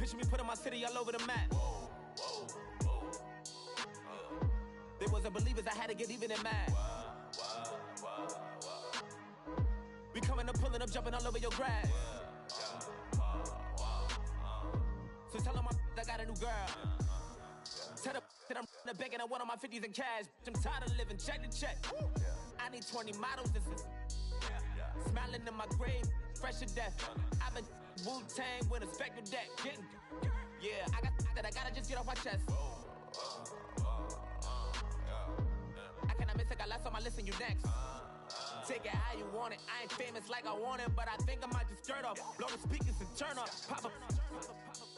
Picture me putting my city all over the map. They wasn't believers, I had to get even and mad. We coming up, pulling up, jumping all over your grass. So tell them I got a new girl. Tell them that I'm in the bank and I want all my 50s in cash. I'm tired of living check to check. I need 20 models, this is smiling in my grave, fresh to death. I've been Wu-Tang with a spectral deck. Yeah, I got that, I gotta just get off my chest. I cannot miss it, got last on my list and you next. Take it how you want it, I ain't famous like I want it, but I think I might just skirt off. Blow the speakers and turn up, pop up.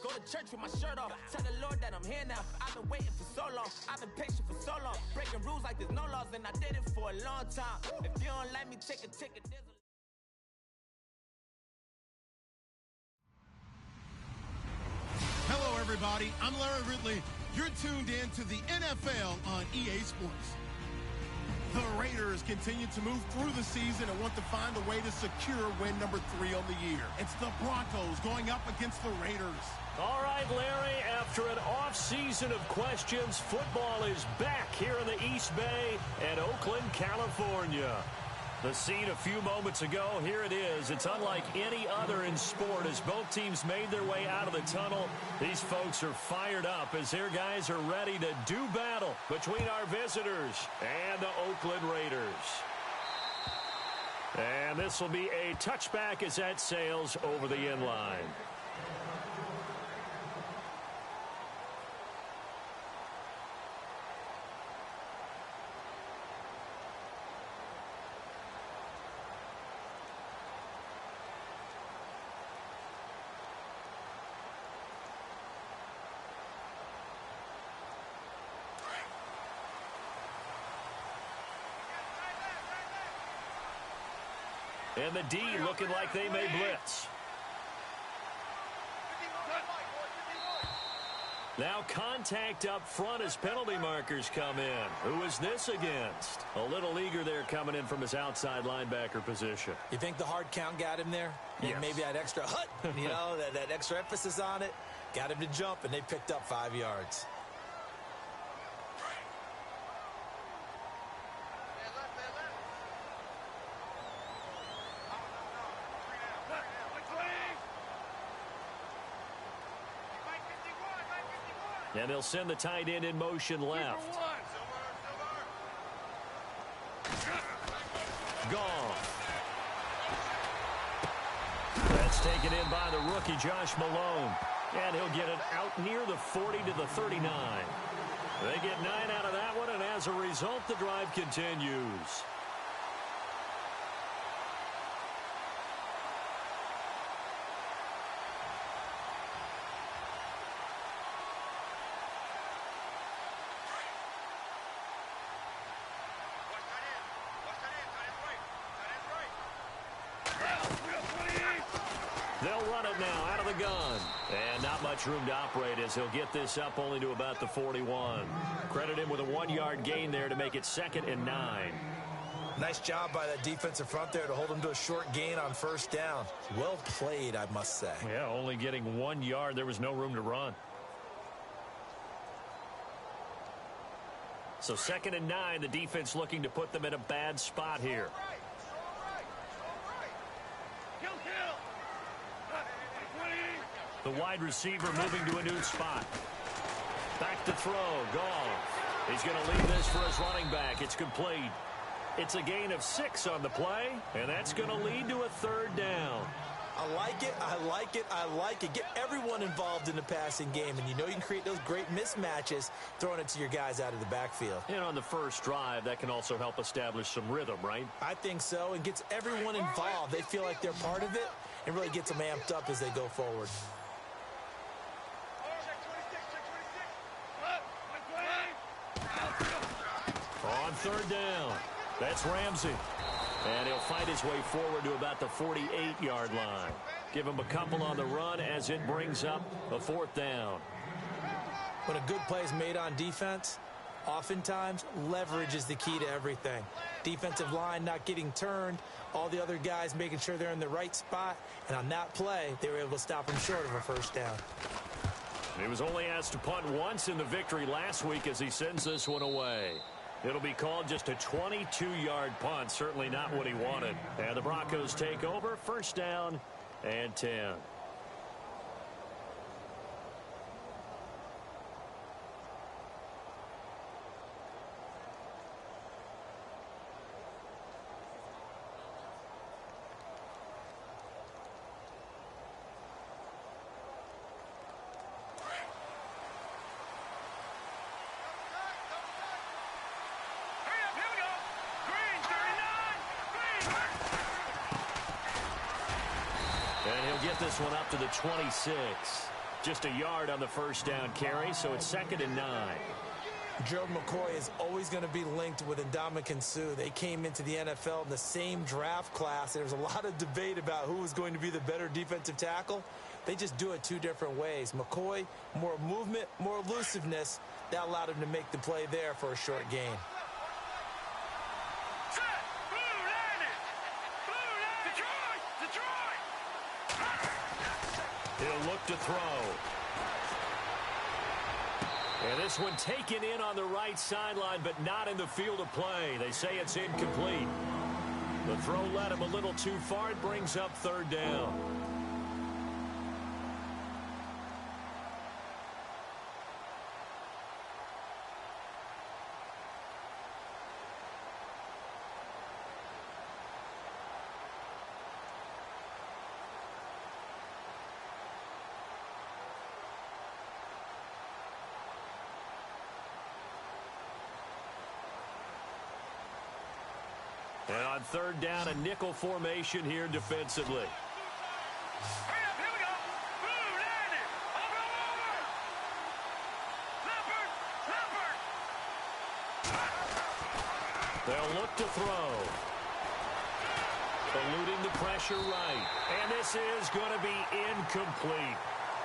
Go to church with my shirt off, tell the Lord that I'm here now. I've been waiting for so long, I've been patient for so long. Breaking rules like there's no laws and I did it for a long time. If you don't let me take a ticket, there's a... Hello, everybody. I'm Larry Ridley. You're tuned in to the NFL on EA Sports. The Raiders continue to move through the season and want to find a way to secure win number 3 on the year. It's the Broncos going up against the Raiders. All right, Larry, after an off-season of questions, football is back here in the East Bay and Oakland, California. The scene a few moments ago, here it is. It's unlike any other in sport as both teams made their way out of the tunnel. These folks are fired up as their guys are ready to do battle between our visitors and the Oakland Raiders. And this will be a touchback as that sails over the end line. And the D looking like they may blitz. Now contact up front as penalty markers come in. Who is this against? A little eager there coming in from his outside linebacker position. You think the hard count got him there? Yes. And maybe that extra hut, you know, that extra emphasis on it, got him to jump, and they picked up 5 yards. And they'll send the tight end in motion left. Gone. That's taken in by the rookie, Josh Malone. And he'll get it out near the 40 to the 39. They get 9 out of that one, and as a result, the drive continues. They'll run it now out of the gun. And not much room to operate as he'll get this up only to about the 41. Credit him with a 1-yard gain there to make it 2nd and 9. Nice job by that defensive front there to hold him to a short gain on first down. Well played, I must say. Yeah, only getting 1 yard. There was no room to run. So 2nd and 9, the defense looking to put them in a bad spot here. The wide receiver moving to a new spot. Back to throw. Goff. He's going to leave this for his running back. It's complete. It's a gain of 6 on the play, and that's going to lead to a 3rd down. I like it, I like it, I like it. Get everyone involved in the passing game, and you know you can create those great mismatches throwing it to your guys out of the backfield. And on the first drive, that can also help establish some rhythm, right? I think so, and gets everyone involved. They feel like they're part of it, and really gets them amped up as they go forward. On 3rd down, that's Ramsey. And he'll fight his way forward to about the 48-yard line. Give him a couple on the run as it brings up a 4th down. When a good play is made on defense, Oftentimes, leverage is the key to everything. Defensive line not getting turned, all the other guys making sure they're in the right spot, and on that play, they were able to stop him short of a first down. He was only asked to punt once in the victory last week as he sends this one away. It'll be called just a 22-yard punt, certainly not what he wanted. And the Broncos take over, first down and 10. And he'll get this one up to the 26. Just a yard on the first down carry, so it's 2nd and 9. Gerald McCoy is always going to be linked with Ndamukong Suh. They came into the NFL in the same draft class. There's a lot of debate about who was going to be the better defensive tackle. They just do it two different ways. McCoy, more movement, more elusiveness. That allowed him to make the play there for a short gain. He'll look to throw. And this one taken in on the right sideline, but not in the field of play. They say it's incomplete. The throw led him a little too far. It brings up 3rd down. And on 3rd down, a nickel formation here defensively. They'll look to throw. Eluding the pressure right. And this is going to be incomplete.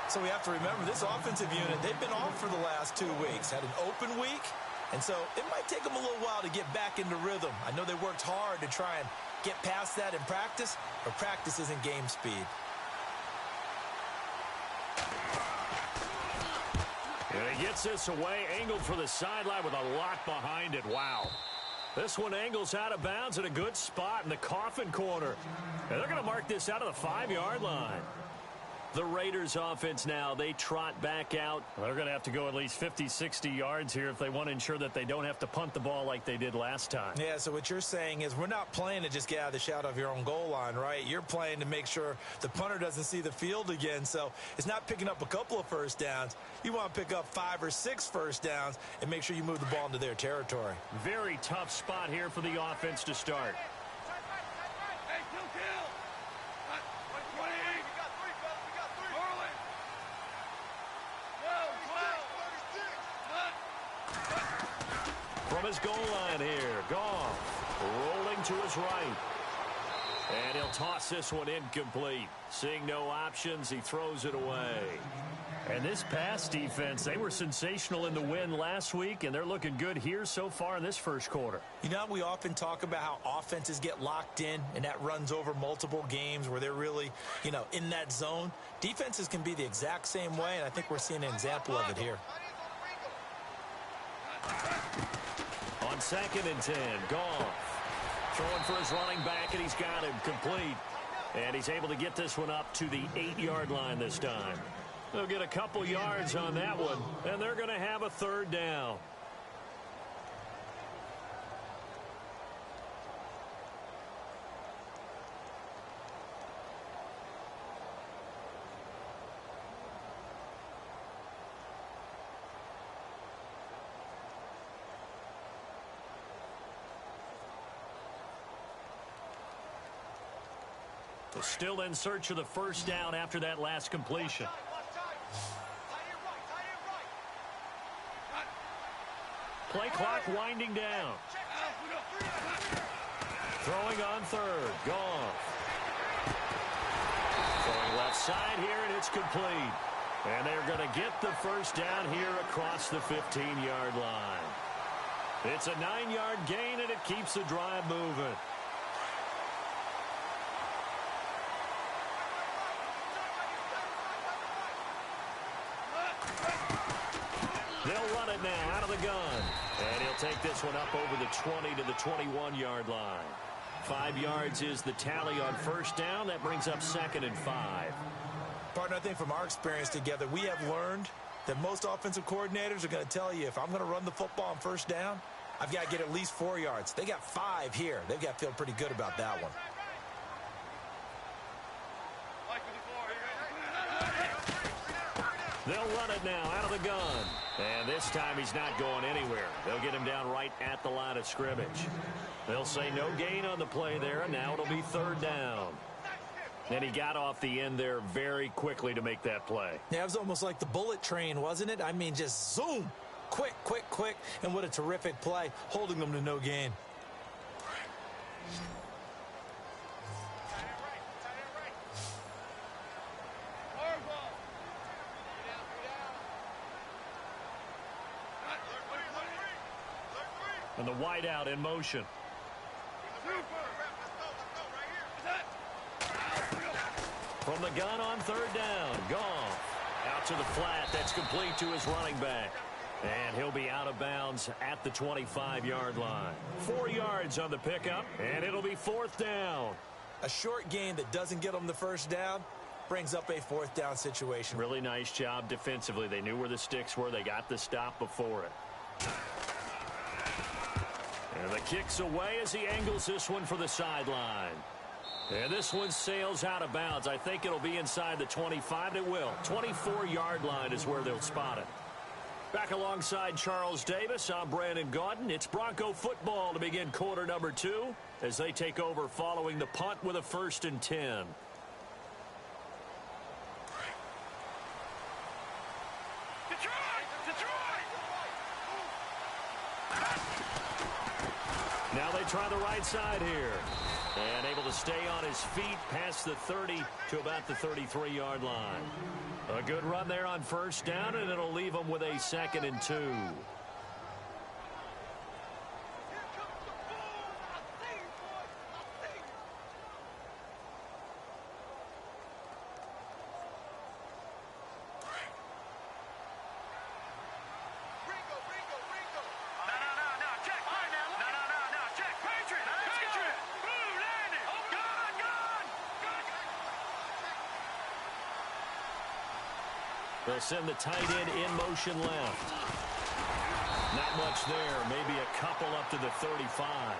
So we have to remember, this offensive unit, they've been off for the last 2 weeks. Had an open week. And so it might take them a little while to get back into rhythm. I know they worked hard to try and get past that in practice, but practice isn't game speed. And he gets this away, angled for the sideline with a lot behind it. Wow. This one angles out of bounds at a good spot in the coffin corner. And they're going to mark this out of the 5-yard line. The Raiders offense now, they trot back out. They're going to have to go at least 50, 60 yards here if they want to ensure that they don't have to punt the ball like they did last time. Yeah, so what you're saying is we're not playing to just get out of the shadow of your own goal line, right? You're playing to make sure the punter doesn't see the field again. So it's not picking up a couple of first downs. You want to pick up 5 or 6 first downs and make sure you move the ball into their territory. Very tough spot here for the offense to start. From his goal line here, Goff rolling to his right. And he'll toss this one incomplete. Seeing no options, he throws it away. And this pass defense, they were sensational in the win last week, and they're looking good here so far in this first quarter. You know, we often talk about how offenses get locked in, and that runs over multiple games where they're really, in that zone. Defenses can be the exact same way, and I think we're seeing an example of it here. On 2nd and 10, Goff throwing for his running back, and he's got him complete. And he's able to get this one up to the 8-yard line this time. They'll get a couple yards on that one, and they're going to have a 3rd down. Still in search of the first down after that last completion. Play clock winding down. Throwing on 3rd. Goff. Throwing left side here, and it's complete. And they're going to get the first down here across the 15-yard line. It's a 9-yard gain, and it keeps the drive moving. They'll run it now out of the gun. And he'll take this one up over the 20 to the 21-yard line. 5 yards is the tally on first down. That brings up 2nd and 5. Partner, I think from our experience together, we have learned that most offensive coordinators are going to tell you, if I'm going to run the football on first down, I've got to get at least 4 yards. They got 5 here. They've got to feel pretty good about that one. They'll run it now out of the gun. And this time he's not going anywhere. They'll get him down right at the line of scrimmage. They'll say no gain on the play there, and now it'll be 3rd down. And he got off the end there very quickly to make that play. Yeah, it was almost like the bullet train, wasn't it? I mean, just zoom. Quick, quick, quick. And what a terrific play, holding them to no gain. And the wideout in motion. From the gun on 3rd down, Goff out to the flat. That's complete to his running back. And he'll be out of bounds at the 25-yard line. 4 yards on the pickup, and it'll be 4th down. A short gain that doesn't get them the first down brings up a 4th down situation. Really nice job defensively. They knew where the sticks were. They got the stop before it. And the kick's away as he angles this one for the sideline. And this one sails out of bounds. I think it'll be inside the 25. It will. 24-yard line is where they'll spot it. Back alongside Charles Davis, I'm Brandon Gaudin. It's Bronco football to begin quarter number 2 as they take over following the punt with a 1st and 10. Now they try the right side here. And able to stay on his feet past the 30 to about the 33-yard line. A good run there on first down, and it'll leave them with a 2nd and 2. They'll send the tight end in motion left. Not much there. Maybe a couple up to the 35.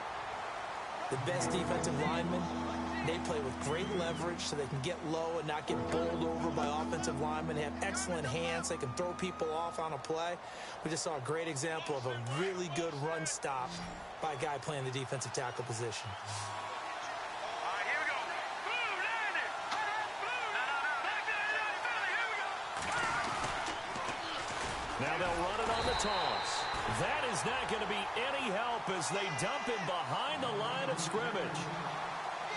The best defensive linemen, they play with great leverage so they can get low and not get bowled over by offensive linemen. They have excellent hands. They can throw people off on a play. We just saw a great example of a really good run stop by a guy playing the defensive tackle position. Now they'll run it on the toss. That is not going to be any help as they dump him behind the line of scrimmage.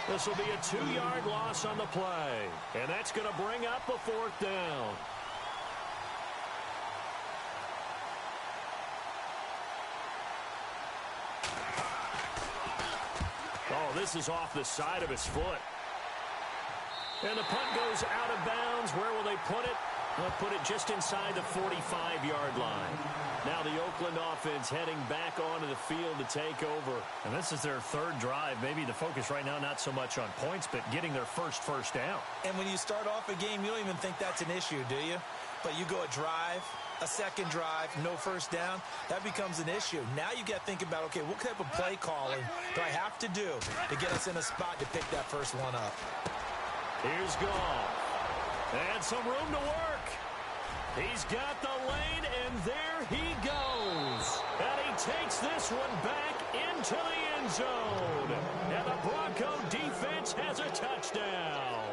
This will be a 2-yard loss on the play. And that's going to bring up a 4th down. Oh, this is off the side of his foot. And the punt goes out of bounds. Where will they put it? They'll put it just inside the 45-yard line. Now the Oakland offense heading back onto the field to take over. And this is their 3rd drive. Maybe the focus right now not so much on points, but getting their first down. And when you start off a game, you don't even think that's an issue, do you? But you go a drive, a 2nd drive, no first down, that becomes an issue. Now you got to think about, okay, what type of play calling do I have to do to get us in a spot to pick that first one up? Here's Goff. And some room to work. He's got the lane, and there he goes. And he takes this one back into the end zone. And the Bronco defense has a touchdown.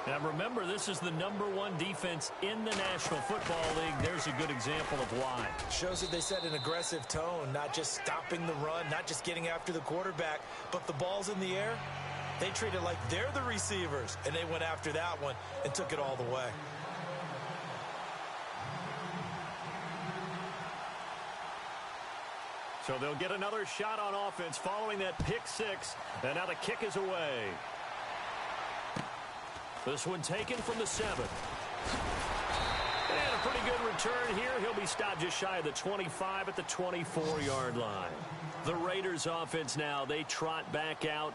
Now remember, this is the #1 defense in the National Football League. There's a good example of why. Shows that they set an aggressive tone, not just stopping the run, not just getting after the quarterback, but the ball's in the air. They treat it like they're the receivers, and they went after that one and took it all the way. So they'll get another shot on offense following that pick six. And now the kick is away. This one taken from the 7. And a pretty good return here. He'll be stopped just shy of the 25 at the 24-yard line. The Raiders offense now, they trot back out.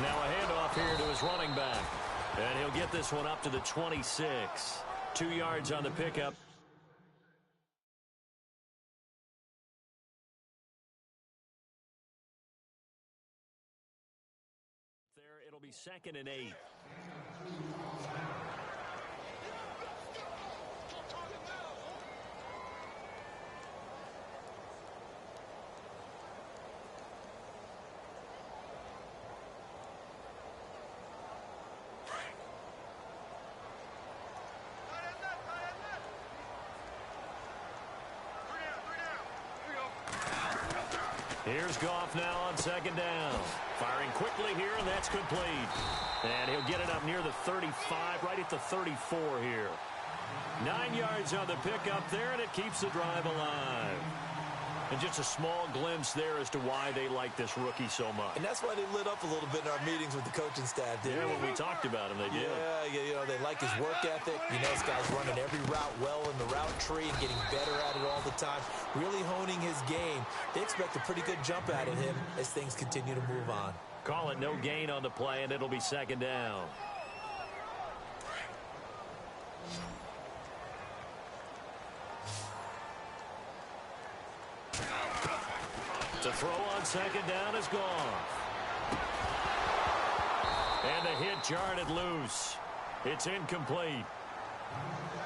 Now a handoff here to his running back. And he'll get this one up to the 26. 2 yards on the pickup. There, it'll be 2nd and 8. Here's Goff now on 2nd down. Firing quickly here, and that's complete. And he'll get it up near the 35, right at the 34 here. 9 yards on the pickup there, and it keeps the drive alive. And just a small glimpse there as to why they like this rookie so much. And that's why they lit up a little bit in our meetings with the coaching staff, didn't Yeah, they? when we talked about him, they did. Yeah, you know, they like his work ethic. You know, this guy's running every route well in the route tree and getting better at it all the time. Really honing his game. They expect a pretty good jump out of him as things continue to move on. Call it no gain on the play, and it'll be 2nd down. To throw on 2nd down is gone. And the hit jarred it loose. It's incomplete.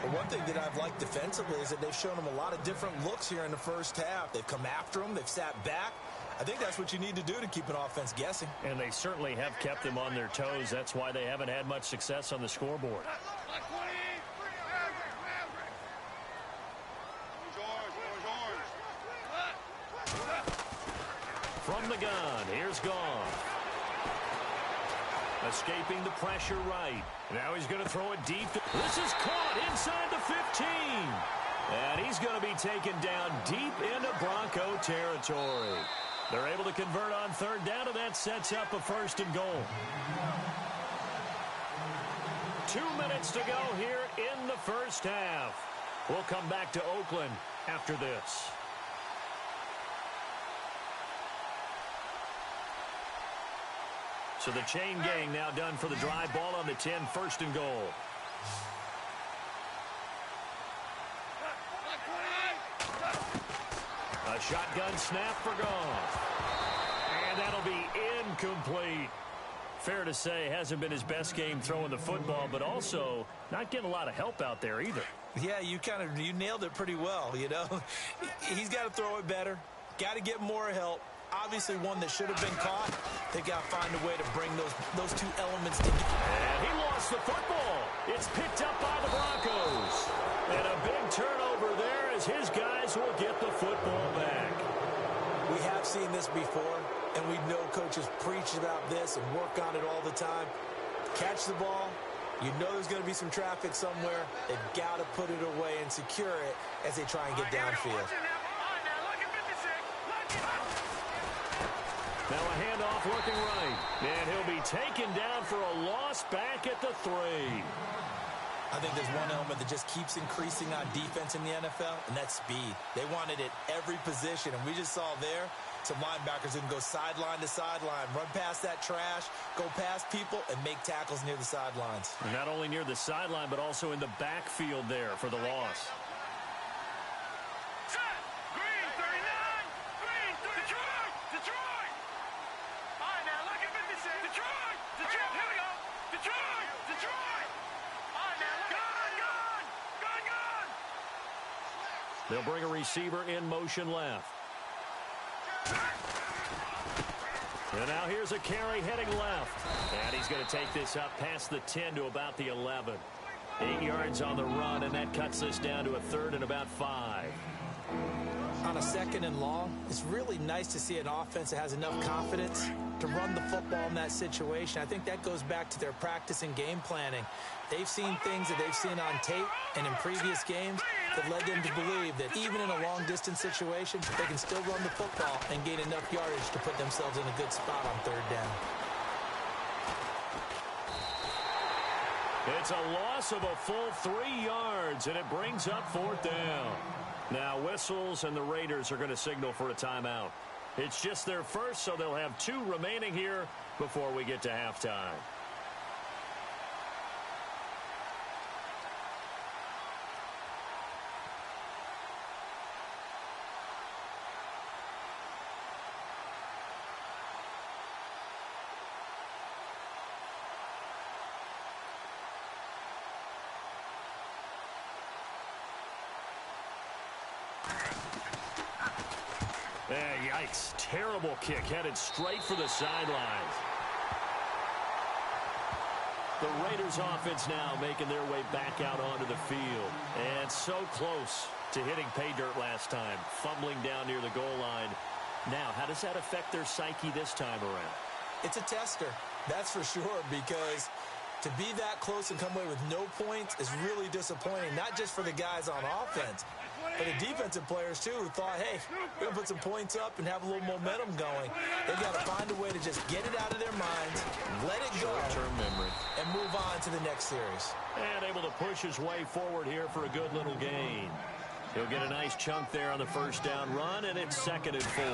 But one thing that I've liked defensively is that they've shown him a lot of different looks here in the first half. They've come after him. They've sat back. I think that's what you need to do to keep an offense guessing. And they certainly have kept them on their toes. That's why they haven't had much success on the scoreboard. From the gun, here's Goff. Escaping the pressure right. Now he's going to throw it deep. This is caught inside the 15. And he's going to be taken down deep into Bronco territory. They're able to convert on 3rd down, and that sets up a 1st and goal. 2 minutes to go here in the first half. We'll come back to Oakland after this. So the chain gang now done for the drive. Ball on the 10, 1st and goal. A shotgun snap for Goff. And that'll be incomplete. Fair to say, hasn't been his best game throwing the football, but also not getting a lot of help out there either. Yeah, you nailed it pretty well, you know. He's got to throw it better. Got to get more help. Obviously one that should have been caught. They got to find a way to bring those two elements together. And he lost the football. It's picked up by the Broncos. And a big turnover there as his guys will get the football back. We have seen this before, and we know coaches preach about this and work on it all the time. Catch the ball. You know there's going to be some traffic somewhere. They've got to put it away and secure it as they try and get downfield. Now a handoff looking right. And he'll be taken down for a loss back at the 3. I think there's one element that just keeps increasing on defense in the NFL, and that's speed. They want it at every position, and we just saw there some linebackers who can go sideline to sideline, run past that trash, go past people, and make tackles near the sidelines. And not only near the sideline, but also in the backfield there for the loss. They'll bring a receiver in motion left. And now here's a carry heading left. And he's going to take this up past the 10 to about the 11. 8 yards on the run, and that cuts this down to a 3rd and about 5. On a 2nd and long, it's really nice to see an offense that has enough confidence to run the football in that situation. I think that goes back to their practice and game planning. They've seen things that they've seen on tape and in previous games that led them to believe that even in a long-distance situation, they can still run the football and gain enough yardage to put themselves in a good spot on 3rd down. It's a loss of a full 3 yards, and it brings up 4th down. Now whistles, and the Raiders are going to signal for a timeout. It's just their first, so they'll have 2 remaining here before we get to halftime. Yikes. Terrible kick headed straight for the sidelines. The Raiders offense now making their way back out onto the field. And so close to hitting pay dirt last time. Fumbling down near the goal line. Now, how does that affect their psyche this time around? It's a tester, that's for sure, because to be that close and come away with no points is really disappointing, not just for the guys on offense, but the defensive players, too, who thought, hey, we're going to put some points up and have a little momentum going. They've got to find a way to just get it out of their minds, let it go, short-term memory, and move on to the next series. And able to push his way forward here for a good little gain. He'll get a nice chunk there on the 1st down run, and it's 2nd and 4.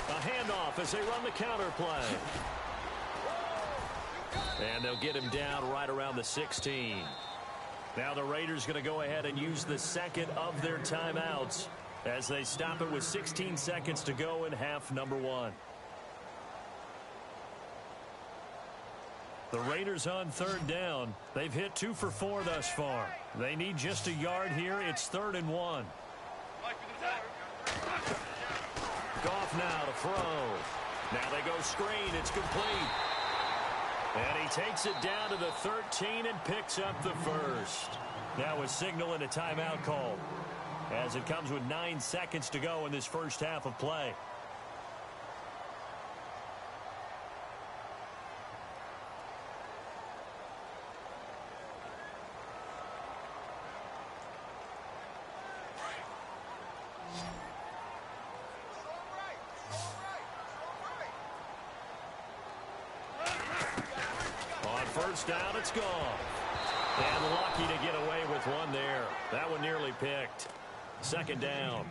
A handoff as they run the counter play. And they'll get him down right around the 16. Now the Raiders going to go ahead and use the 2nd of their timeouts as they stop it with 16 seconds to go in half number 1. The Raiders on 3rd down. They've hit 2 for 4 thus far. They need just a yard here. It's 3rd and 1. Goff now to throw. Now they go screen. It's complete. And he takes it down to the 13 and picks up the 1st. Now a signal and a timeout call as it comes with 9 seconds to go in this first half of play. First down, it's gone. And lucky to get away with one there. That one nearly picked. 2nd down.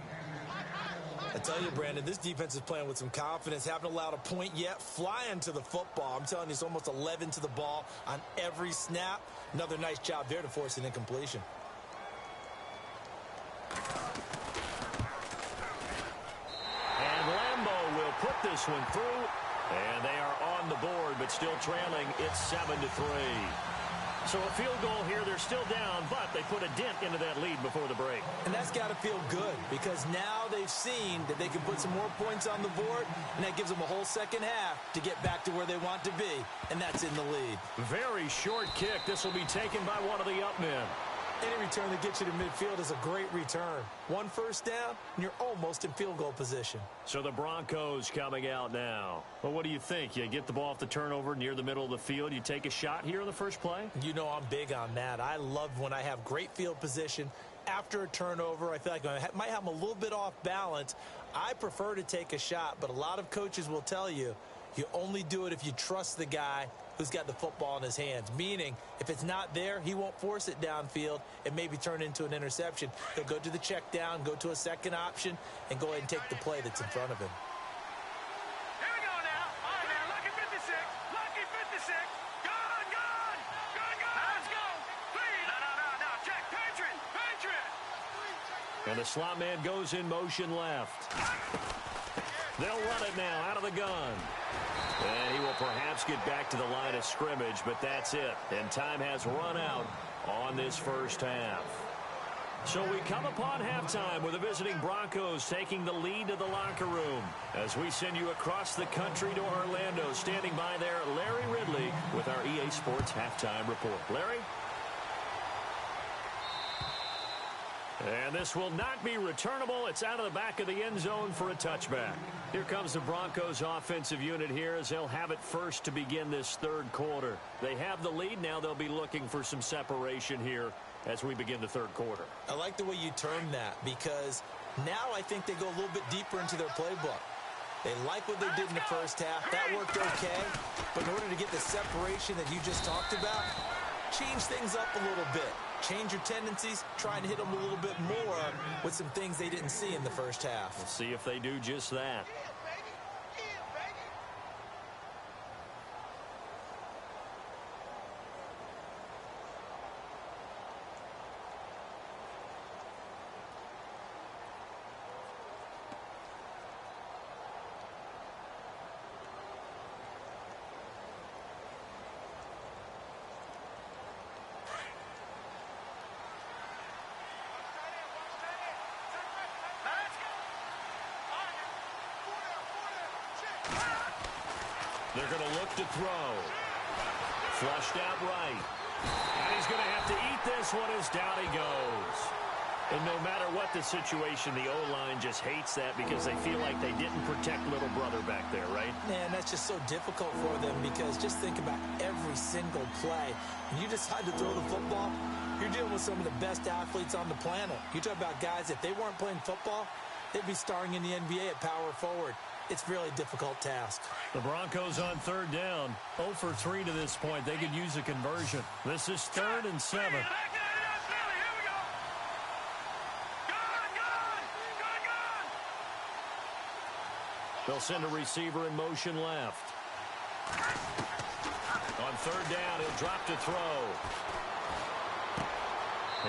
I tell you, Brandon, this defense is playing with some confidence. Haven't allowed a point yet. Flying to the football. I'm telling you, it's almost 11 to the ball on every snap. Another nice job there to force an incompletion. And Lambeau will put this one through. And they are on the board, but still trailing. It's 7-3. So a field goal here. They're still down, but they put a dent into that lead before the break. And that's got to feel good because now they've seen that they can put some more points on the board, and that gives them a whole 2nd half to get back to where they want to be, and that's in the lead. Very short kick. This will be taken by one of the up men. Any return that gets you to midfield is a great return. 1 first down, and you're almost in field goal position. So the Broncos coming out now. Well, what do you think? You get the ball off the turnover near the middle of the field. You take a shot here in the first play? You know I'm big on that. I love when I have great field position. After a turnover, I feel like I might have them a little bit off balance. I prefer to take a shot, but a lot of coaches will tell you, you only do it if you trust the guy who's got the football in his hands. Meaning, if it's not there, he won't force it downfield and maybe turn into an interception. He'll go to the check down, go to a 2nd option, and go ahead and take the play that's in front of him. Here we go now. All right, now, lucky 56. Lucky 56. Gone, gone. Gone, gone. Let's go. Please. No. Check. Patriot. And the slot man goes in motion left. They'll run it now out of the gun. And he will perhaps get back to the line of scrimmage, but that's it. And time has run out on this first half. So we come upon halftime with the visiting Broncos taking the lead to the locker room. As we send you across the country to Orlando, standing by there, Larry Ridley with our EA Sports Halftime Report. Larry? And this will not be returnable. It's out of the back of the end zone for a touchback. Here comes the Broncos offensive unit here as they'll have it first to begin this third quarter. They have the lead. Now they'll be looking for some separation here as we begin the third quarter. I like the way you term that because now I think they go a little bit deeper into their playbook. They like what they did in the first half. That worked okay. But in order to get the separation that you just talked about, change things up a little bit. Change your tendencies, try and hit them a little bit more with some things they didn't see in the first half. We'll see if they do just that. They're going to look to throw. Flushed out right. And he's going to have to eat this one as down he goes. And no matter what the situation, the O-line just hates that because they feel like they didn't protect little brother back there, right? Man, that's just so difficult for them because just think about every single play. When you decide to throw the football, you're dealing with some of the best athletes on the planet. You talk about guys, if they weren't playing football, they'd be starring in the NBA at power forward. It's a really difficult task. The Broncos on third down. 0 for 3 to this point. They could use a conversion. This is 3rd and 7. They'll send a receiver in motion left. On third down, he'll drop to throw.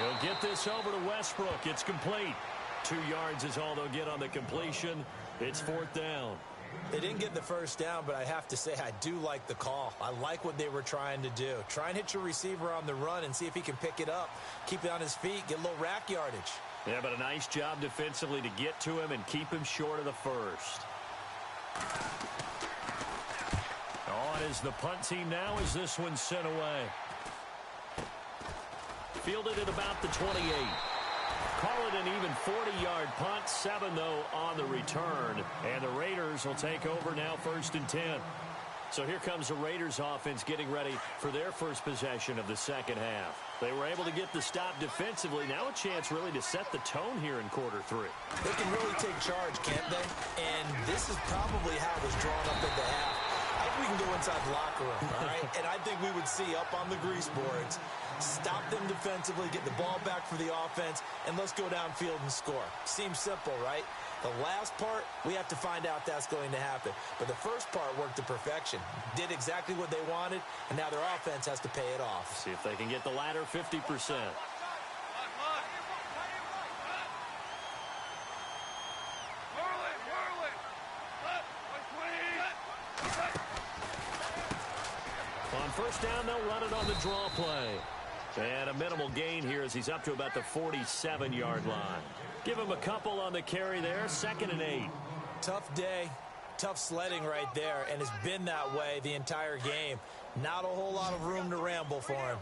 He'll get this over to Westbrook. It's complete. 2 yards is all they'll get on the completion. It's 4th down. They didn't get the first down, but I have to say I do like the call. I like what they were trying to do. Try and hit your receiver on the run and see if he can pick it up. Keep it on his feet, get a little rack yardage. Yeah, but a nice job defensively to get to him and keep him short of the first. On is the punt team now as this one's sent away. Fielded at about the 28. Call it an even 40-yard punt. 7, though, on the return. And the Raiders will take over now 1st and 10. So here comes the Raiders offense getting ready for their first possession of the second half. They were able to get the stop defensively. Now a chance really to set the tone here in quarter 3. They can really take charge, can't they? And this is probably how it was drawn up at the half. I think we can go inside the locker room, all right? And I think we would see up on the grease boards, stop them defensively, get the ball back for the offense, and let's go downfield and score. Seems simple, right? The last part, we have to find out that's going to happen. But the first part worked to perfection. Did exactly what they wanted, and now their offense has to pay it off. See if they can get the latter 50%. On first down, they'll run it on the draw play. And a minimal gain here as he's up to about the 47-yard line. Give him a couple on the carry there. 2nd and 8. Tough day, tough sledding right there, and it's been that way the entire game. Not a whole lot of room to ramble for him.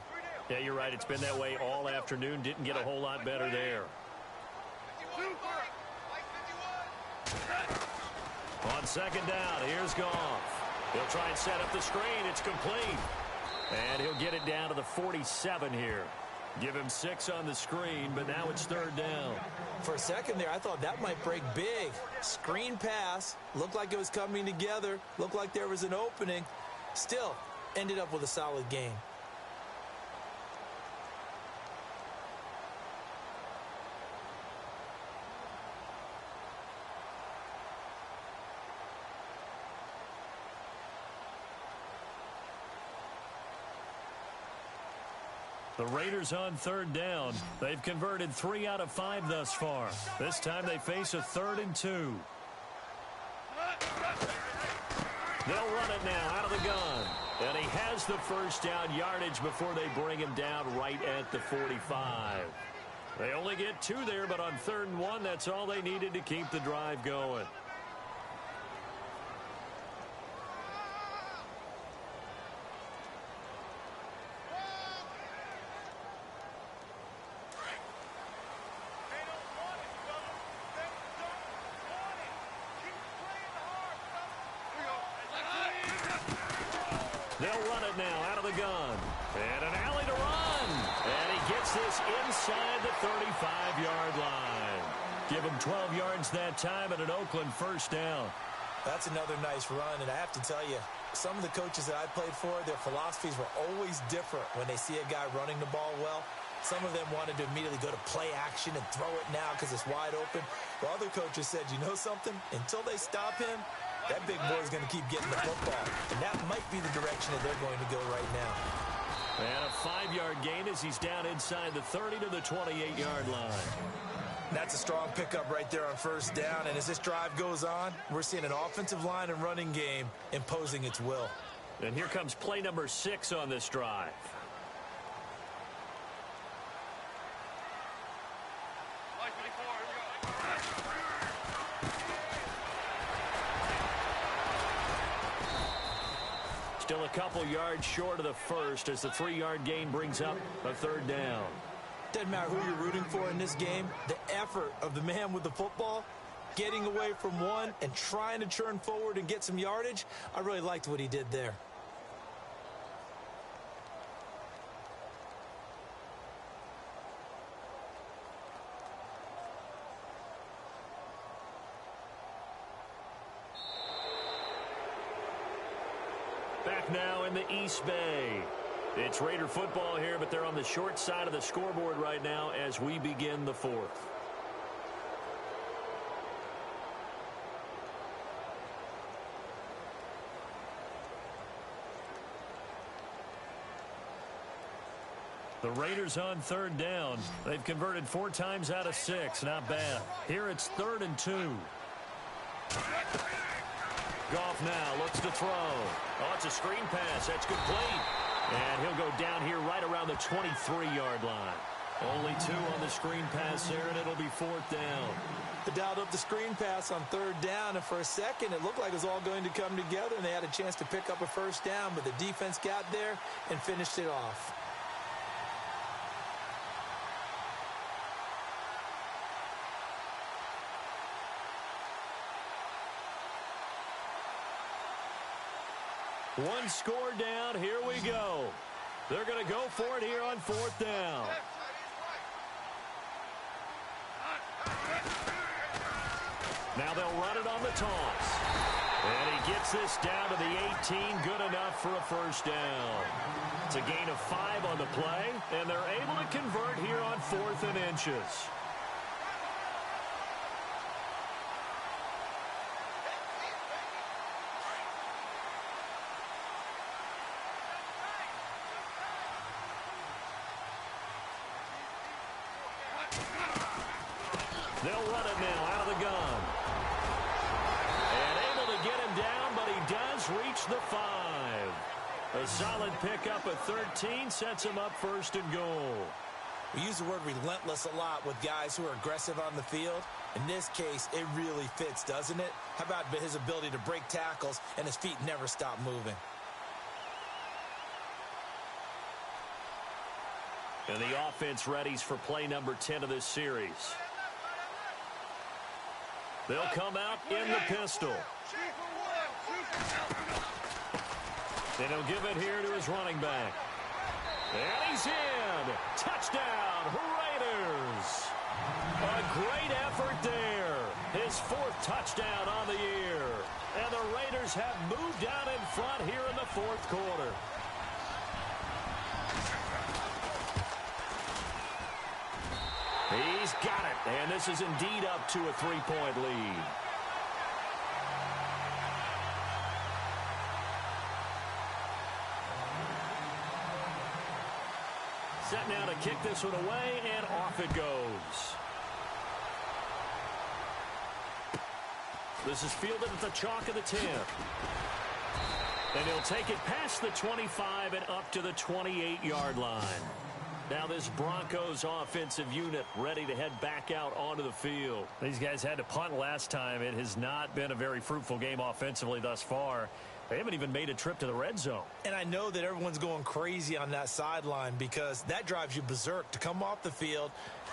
Yeah, you're right. It's been that way all afternoon. Didn't get a whole lot better there. On 2nd down, here's Goff. He'll try and set up the screen. It's complete. And he'll get it down to the 47 here. Give him 6 on the screen, but now it's 3rd down. For a second there, I thought that might break big. Screen pass. Looked like it was coming together. Looked like there was an opening. Still, ended up with a solid game. The Raiders on 3rd down. They've converted 3 out of 5 thus far. This time they face a 3rd and 2. They'll run it now out of the gun. And he has the first down yardage before they bring him down right at the 45. They only get 2 there, but on 3rd and 1, that's all they needed to keep the drive going. They'll run it now out of the gun. And an alley to run. And he gets this inside the 35-yard line. Give him 12 yards that time and an Oakland first down. That's another nice run, and I have to tell you, some of the coaches that I played for, their philosophies were always different when they see a guy running the ball well. Some of them wanted to immediately go to play action and throw it now because it's wide open. While other coaches said, you know something? Until they stop him, that big boy's going to keep getting the football. And that might be the direction that they're going to go right now. And a 5-yard gain as he's down inside the 30 to the 28-yard line. That's a strong pickup right there on first down. And as this drive goes on, we're seeing an offensive line and running game imposing its will. And here comes play number 6 on this drive. Still a couple yards short of the first as the 3-yard gain brings up a 3rd down. Doesn't matter who you're rooting for in this game. The effort of the man with the football, getting away from one and trying to churn forward and get some yardage, I really liked what he did there. Back now in the East Bay. It's Raider football here, but they're on the short side of the scoreboard right now as we begin the 4th. The Raiders on 3rd down. They've converted 4 times out of 6. Not bad. Here it's 3rd and 2. Goff now looks to throw. Oh, it's a screen pass. That's complete. And he'll go down here right around the 23-yard line. Only 2 on the screen pass there, and it'll be 4th down. They dialed up the screen pass on 3rd down, and for a second it looked like it was all going to come together, and they had a chance to pick up a first down, but the defense got there and finished it off. One score down. Here we go. They're going to go for it here on 4th down. Now they'll run it on the toss. And he gets this down to the 18. Good enough for a first down. It's a gain of 5 on the play, and they're able to convert here on 4th and inches. They'll run it now out of the gun. And able to get him down, but he does reach the 5. A solid pickup at 13 sets him up 1st and goal. We use the word relentless a lot with guys who are aggressive on the field. In this case, it really fits, doesn't it? How about his ability to break tackles and his feet never stop moving? And the offense readies for play number 10 of this series. They'll come out in the pistol. Then he'll give it here to his running back. And he's in. Touchdown, Raiders. A great effort there. His 4th touchdown on the year. And the Raiders have moved out in front here in the 4th quarter. He's got it, and this is indeed up to a 3-point lead. Set now to kick this one away, and off it goes. This is fielded at the chalk of the 10. And he'll take it past the 25 and up to the 28-yard line. Now this Broncos offensive unit ready to head back out onto the field. These guys had to punt last time. It has not been a very fruitful game offensively thus far. They haven't even made a trip to the red zone. And I know that everyone's going crazy on that sideline because that drives you berserk to come off the field,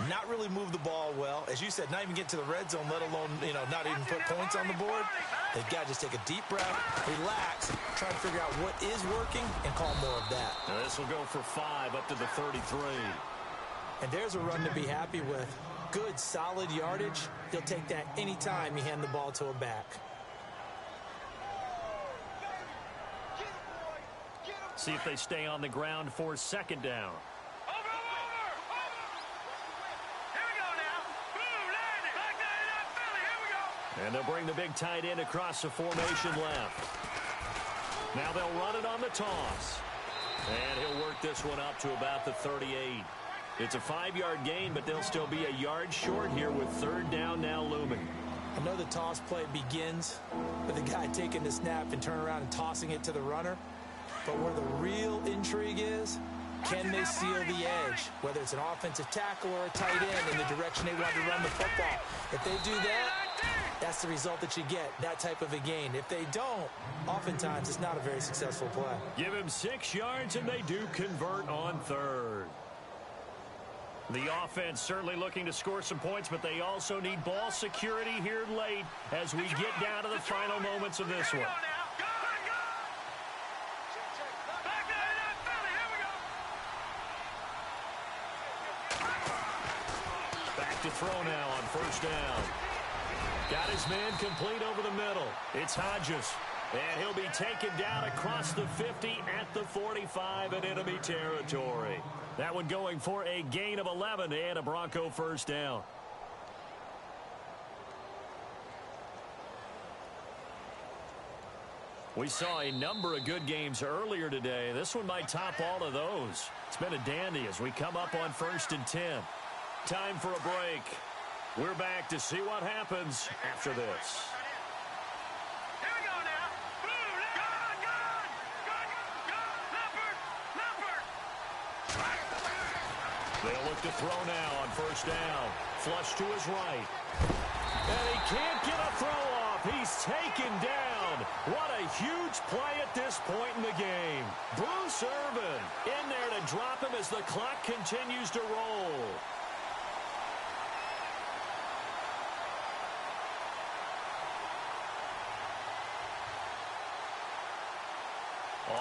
not really move the ball well. As you said, not even get to the red zone, let alone, not even put points on the board. They've got to just take a deep breath, relax, try to figure out what is working, and call more of that. Now this will go for 5 up to the 33. And there's a run to be happy with. Good, solid yardage. He'll take that anytime you hand the ball to a back. See if they stay on the ground for second down. Over! Here we go now. Boom, landed. Back there in Philly. Here we go. And they'll bring the big tight end across the formation left. Now they'll run it on the toss. And he'll work this one up to about the 38. It's a 5-yard gain, but they'll still be a yard short here with third down now looming. I know the toss play begins with the guy taking the snap and turning around and tossing it to the runner. But where the real intrigue is, can they seal the edge? Whether it's an offensive tackle or a tight end in the direction they want to run the football. If they do that, that's the result that you get, that type of a gain. If they don't, oftentimes it's not a very successful play. Give him 6 yards, and they do convert on third. The offense certainly looking to score some points, but they also need ball security here late as we get down to the final moments of this one. Back to throw now on first down. Got his man complete over the middle. It's Hodges. And he'll be taken down across the 50 at the 45 in enemy territory. That one going for a gain of 11 and a Bronco first down. We saw a number of good games earlier today. This one might top all of those. It's been a dandy as we come up on 1st and 10. Time for a break. We're back to see what happens after this. Here we go now. Boom, gone. Leopard. They'll look to throw now on first down. Flush to his right. And he can't get a throw off. He's taken down. What a huge play at this point in the game. Bruce Irvin in there to drop him as the clock continues to roll.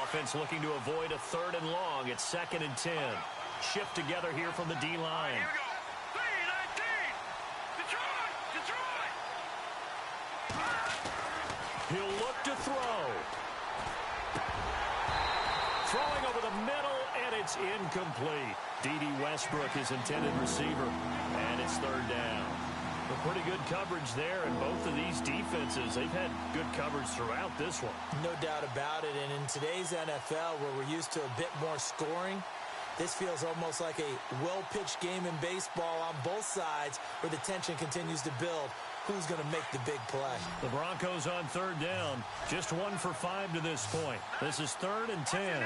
Offense looking to avoid a 3rd and long. It's 2nd and 10. Shift together here from the D-line. Here we go. 3-19. Detroit. He'll look to throw. Throwing over the middle, and it's incomplete. D.D. Westbrook, his intended receiver, and it's 3rd down. Pretty good coverage there, and both of these defenses, they've had good coverage throughout this one. No doubt about it, and in today's NFL, where we're used to a bit more scoring, this feels almost like a well-pitched game in baseball on both sides where the tension continues to build. Who's going to make the big play? The Broncos on 3rd down, just 1 for 5 to this point. This is 3rd and 10.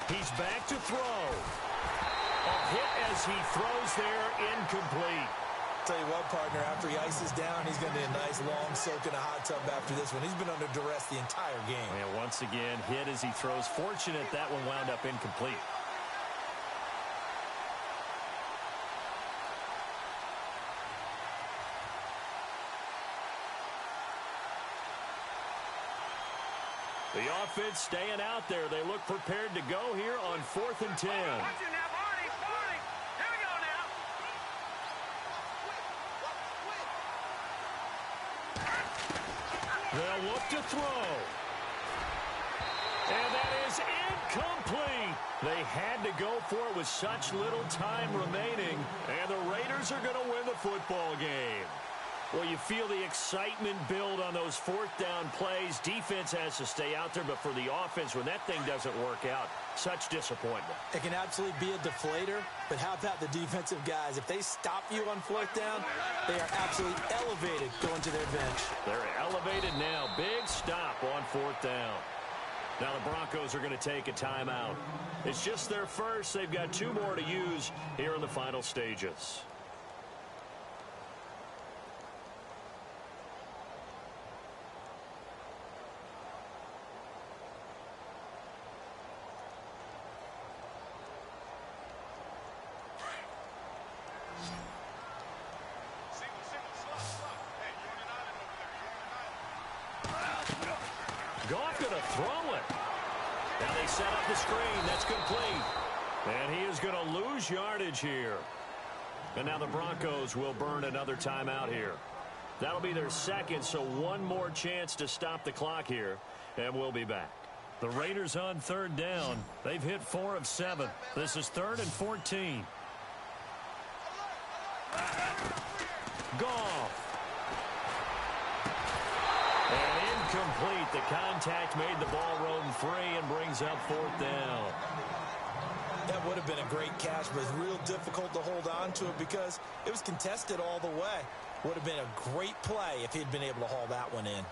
He's back to throw. A hit as he throws there, incomplete. Tell you what, partner, after he ices down, he's going to do a nice long soak in a hot tub after this one. He's been under duress the entire game. And once again, hit as he throws. Fortunate that one wound up incomplete. The offense staying out there. They look prepared to go here on 4th and 10. Watch it now, Barney. Here we go now. They'll look to throw. And that is incomplete. They had to go for it with such little time remaining. And the Raiders are going to win the football game. Well, you feel the excitement build on those fourth down plays. Defense has to stay out there, but for the offense, when that thing doesn't work out, such disappointment. It can absolutely be a deflator, but how about the defensive guys? If they stop you on fourth down, they are absolutely elevated going to their bench. They're elevated now. Big stop on fourth down. Now the Broncos are going to take a timeout. It's just their first. They've got 2 more to use here in the final stages. Goff going to throw it. Now they set up the screen. That's complete. And he is going to lose yardage here. And now the Broncos will burn another timeout here. That'll be their second, so 1 more chance to stop the clock here. And we'll be back. The Raiders on third down. They've hit 4 of 7. This is 3rd and 14. Goff. And incomplete. The contact made the ball roam free and brings up 4th down. That would have been a great catch, but it's real difficult to hold on to it because it was contested all the way. Would have been a great play if he'd been able to haul that one in.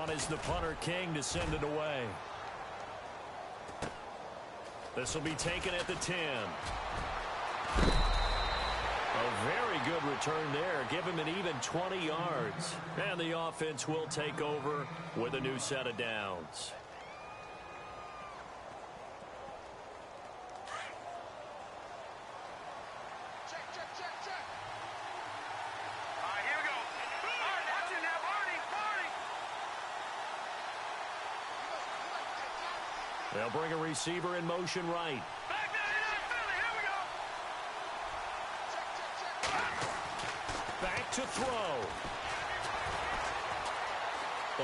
On is the punter, King, to send it away. This will be taken at the 10. A very good return there. Give him an even 20 yards. And the offense will take over with a new set of downs. Here we go. Watch it now, Barney. They'll bring a receiver in motion right. Back there, Philly. Here we go. Back to throw.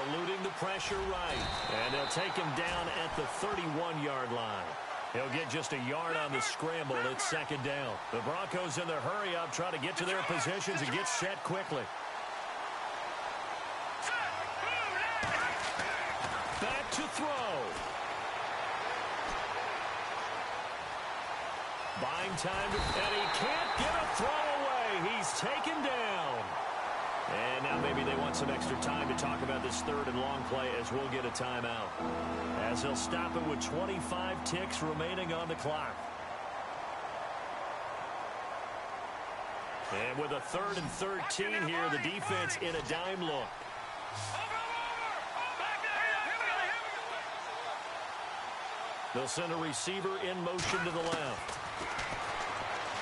Eluding the pressure right. And they'll take him down at the 31-yard line. He'll get just a yard on the scramble. It's 2nd down. The Broncos in their hurry-up try to get to their positions and get set quickly. Back to throw. Buying time, and he can't get a throw away. He's taken down. And now maybe they want some extra time to talk about this 3rd and long play as we'll get a timeout. As they'll stop it with 25 ticks remaining on the clock. And with a 3rd and 13 here, the defense in a dime look. They'll send a receiver in motion to the left.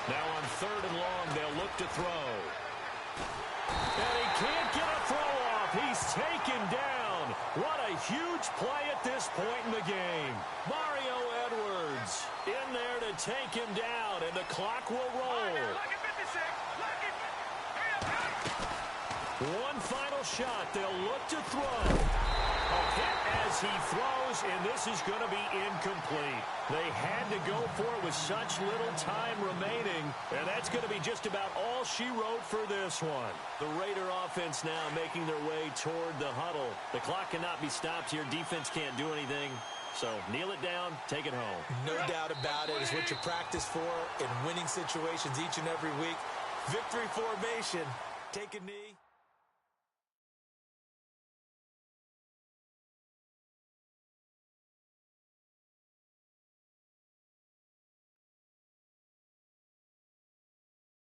Now on 3rd and long, they'll look to throw. And he can't get a throw off. He's taken down. What a huge play at this point in the game. Mario Edwards in there to take him down, and the clock will roll. One final shot. They'll look to throw. A hit as he throws, and this is going to be incomplete. They had to go for it with such little time remaining, and that's going to be just about all she wrote for this one. The Raider offense now making their way toward the huddle. The clock cannot be stopped here. Defense can't do anything. So kneel it down, take it home. No doubt about it. It's what you practice for in winning situations each and every week. Victory formation. Take a knee.